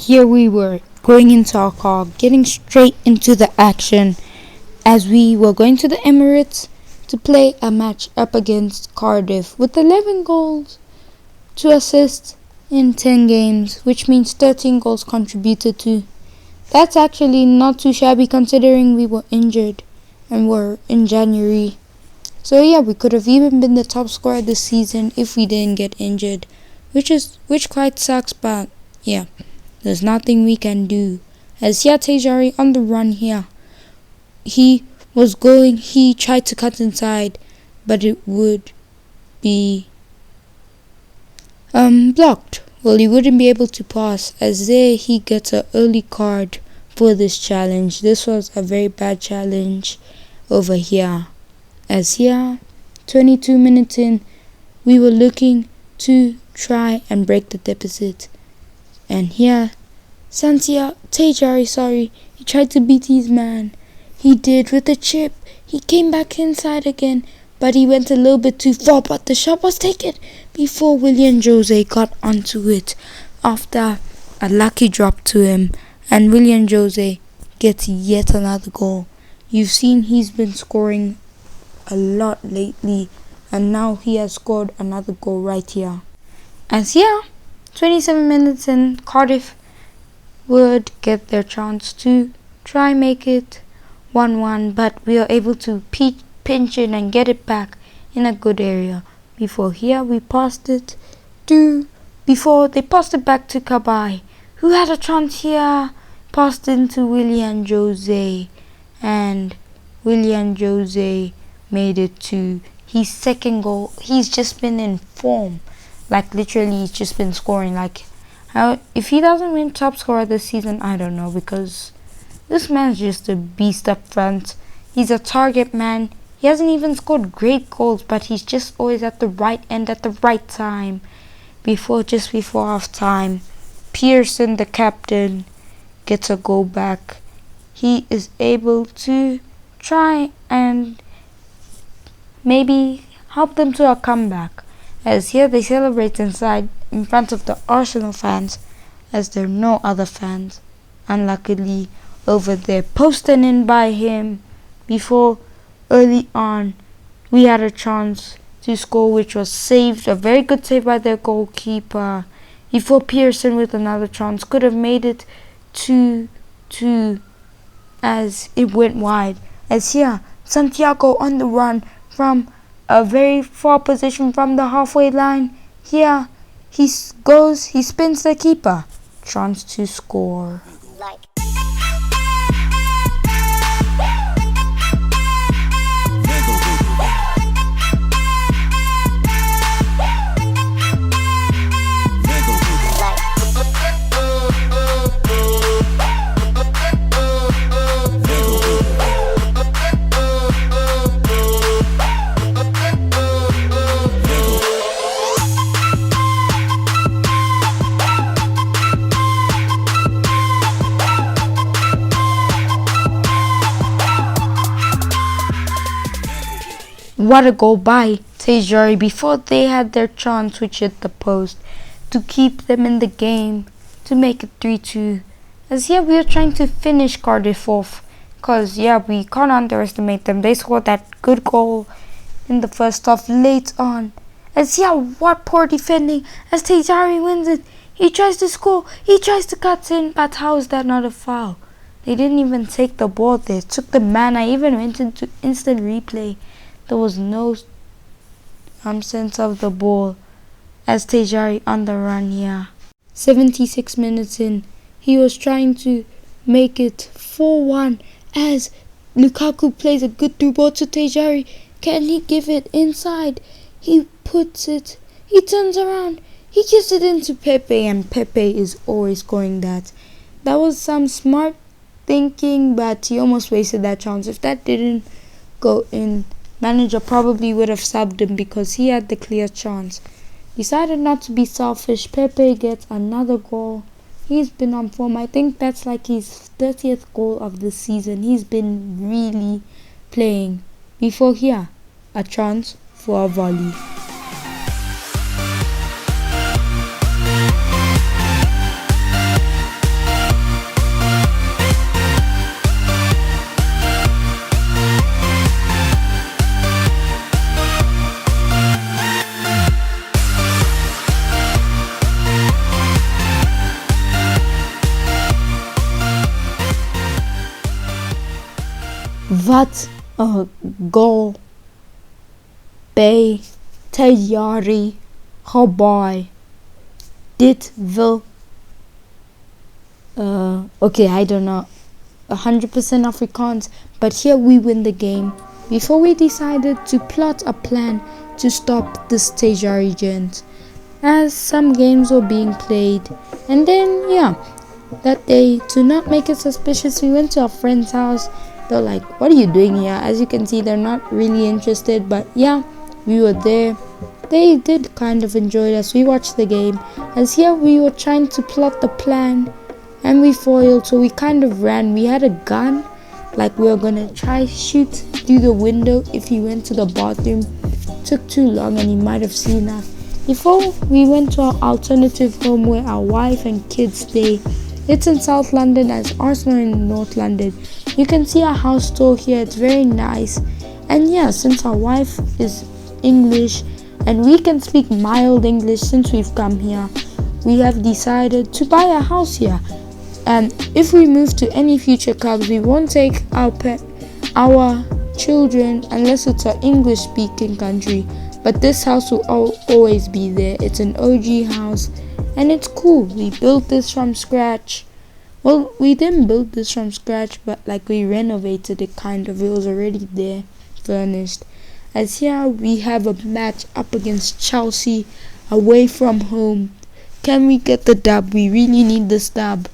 here we were, going into our car, getting straight into the action as we were going to the Emirates to play a match up against Cardiff with 11 goals to assist in 10 games, which means 13 goals contributed to. That's actually not too shabby considering we were injured and were in January. So yeah, we could have even been the top scorer this season if we didn't get injured, which quite sucks, but yeah, there's nothing we can do. As Tejari on the run here, he tried to cut inside, but it would be blocked. Well, he wouldn't be able to pass, as there he gets an early card for this challenge. This was a very bad challenge over here. As here, 22 minutes in, we were looking to try and break the deficit. And here, Tejari, he tried to beat his man. He did with a chip. He came back inside again, but he went a little bit too far, but the shot was taken before William Jose got onto it after a lucky drop to him, and William Jose gets yet another goal. You've seen he's been scoring a lot lately, and now he has scored another goal right here. As here, 27 minutes in, Cardiff would get their chance to try make it 1-1, but we are able to pinch it and get it back in a good area. Before here, we passed it before they passed it back to Cabaye, who had a chance here, passed into William Jose, and William Jose made it to his second goal. He's just been in form, like literally he's just been scoring. Like, if he doesn't win top scorer this season, I don't know, because this man's just a beast up front. He's a target man. He hasn't even scored great goals, but he's just always at the right end at the right time. Just before half time, Pearson, the captain, gets a goal back. He is able to try and maybe help them to a comeback. As here they celebrate inside in front of the Arsenal fans, as there are no other fans, unluckily, over there, posted in by him. Before early on, we had a chance to score, which was saved, a very good save by their goalkeeper. Before Pearson with another chance could have made it 2-2 as it went wide. As here, Santiago on the run from a very far position from the halfway line. Here, he spins the keeper. Chance to score. What a goal by Tejari before they had their chance, which hit the post, to keep them in the game, to make it 3-2. As here we are trying to finish Cardiff off, because we can't underestimate them. They scored that good goal in the first half late on. As what poor defending, as Tejari wins it. He tries to score, he tries to cut in, but how is that not a foul? They didn't even take the ball there, took the man. I even went into instant replay. There was no sense of the ball, as Tejari on the run here. 76 minutes in, he was trying to make it 4-1 as Lukaku plays a good through ball to Tejari. Can he give it inside? He puts it, he turns around, he gives it into Pepe, and Pepe is always scoring that. That was some smart thinking, but he almost wasted that chance. If that didn't go in, manager probably would have subbed him because he had the clear chance. Decided not to be selfish. Pepe gets another goal. He's been on form. I think that's like his 30th goal of the season. He's been really playing. Before here, a chance for a volley. Wat een goal bij Tayari Cabaye. Dit wil okay, I don't know 100% Afrikaans, but here we win the game before we decided to plot a plan to stop the Tayari gent, as some games were being played. And then that day, to not make it suspicious, we went to a friend's house. They're like, what are you doing here? As you can see, they're not really interested, but we were there. They did kind of enjoy us. We watched the game, as here we were trying to plot the plan, and we foiled, so we kind of ran. We had a gun, like we were gonna try shoot through the window if he went to the bathroom. Took too long and he might have seen us. Before we went to our alternative home where our wife and kids stay. It's in South London, as Arsenal in North London. You can see our house tour here. It's very nice. And since our wife is English and we can speak mild English since we've come here, we have decided to buy a house here. And if we move to any future clubs, we won't take our children unless it's an English speaking country. But this house will always be there. It's an OG house and it's cool. We built this from scratch. Well, we didn't build this from scratch, but like we renovated it kind of. It was already there, furnished. As here we have a match up against Chelsea, away from home. Can we get the dub? We really need this dub.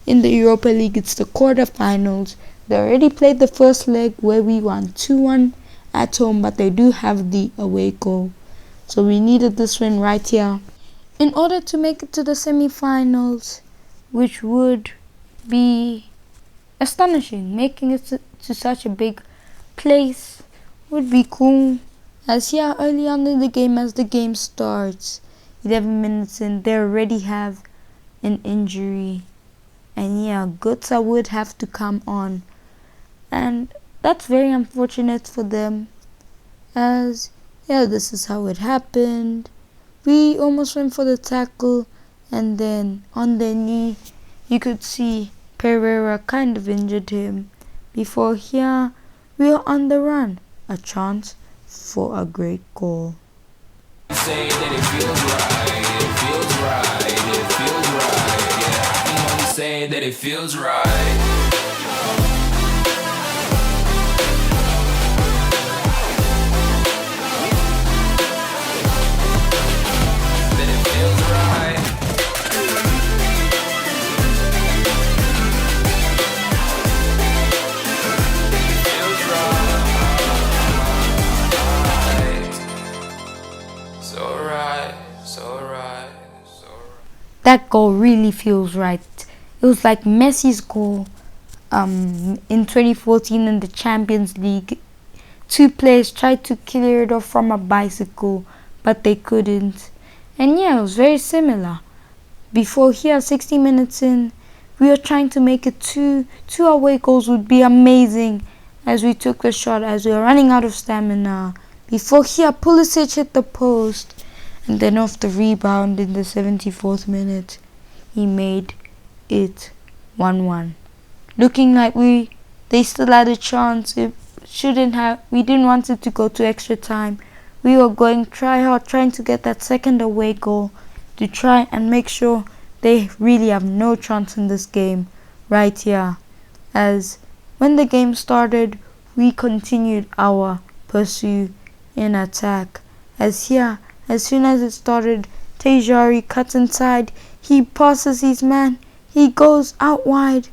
In the Europa League, it's the quarterfinals. They already played the first leg where we won 2-1 at home, but they do have the away goal. So we needed this win right here in order to make it to the semi-finals, which would be astonishing. Making it to such a big place would be cool. As early on in the game, as the game starts, 11 minutes in, they already have an injury. And Götze would have to come on. And that's very unfortunate for them, as this is how it happened. We almost went for the tackle, and then on their knee you could see Pereira kind of injured him. Before we were on the run, a chance for a great goal. Say that it feels right, it feels right, it feels right, I can only say that it feels right. That goal really feels right. It was like Messi's goal in 2014 in the Champions League. Two players tried to clear it off from a bicycle, but they couldn't. And it was very similar. Before 60 minutes in, we were trying to make it two away goals would be amazing, as we took the shot, as we were running out of stamina. Before Pulisic hit the post. And then off the rebound in the 74th minute, he made it 1-1. Looking like they still had a chance. We didn't want it to go to extra time. We were going trying to get that second away goal to try and make sure they really have no chance in this game right here. As when the game started, we continued our pursuit in attack. As soon as it started, Tayari cuts inside. He passes his man. He goes out wide.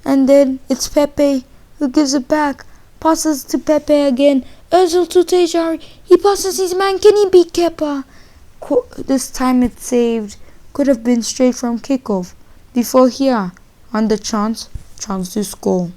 And then it's Pepe who gives it back. Passes to Pepe again. Ozil to Tayari. He passes his man. Can he beat Kepa? This time it's saved. Could have been straight from kickoff. Before on the chance to score.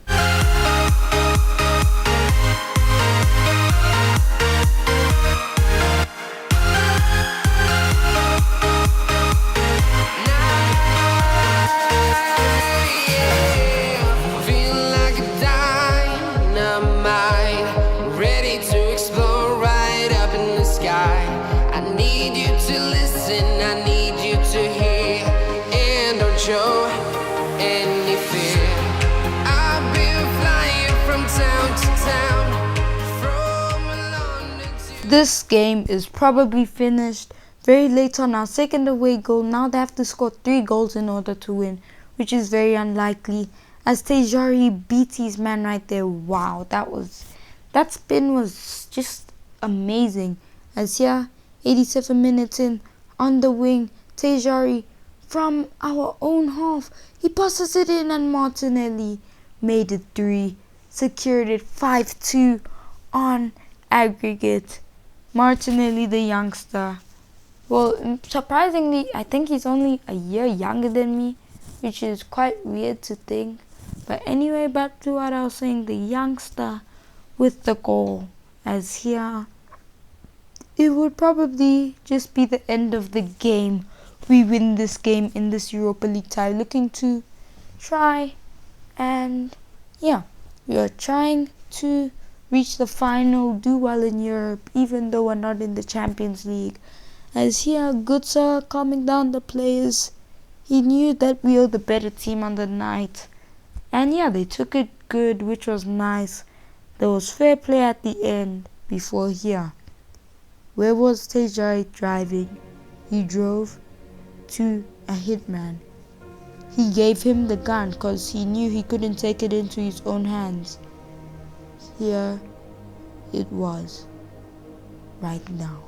Show any fear. I've been flying from town to town. this game is probably finished. Very late on our second away goal. Now they have to score 3 goals in order to win, which is very unlikely. As Tejari beat his man right there. Wow, that spin was just amazing. As here, 87 minutes in, on the wing, Tejari from our own half. He passes it in and Martinelli made it 3. Secured it 5-2 on aggregate. Martinelli, the youngster. Well, surprisingly, I think he's only a year younger than me, which is quite weird to think. But anyway, back to what I was saying, the youngster with the goal. As here, it would probably just be the end of the game. We win this game in this Europa League tie. Looking to try and, yeah, we are trying to reach the final, do well in Europe, even though we're not in the Champions League. As here, Gutsa calming down the players. He knew that we were the better team on the night. And yeah, they took it good, which was nice. There was fair play at the end before here. Where was Tejai driving? He drove to a hitman. He gave him the gun because he knew he couldn't take it into his own hands. Here it was, right now.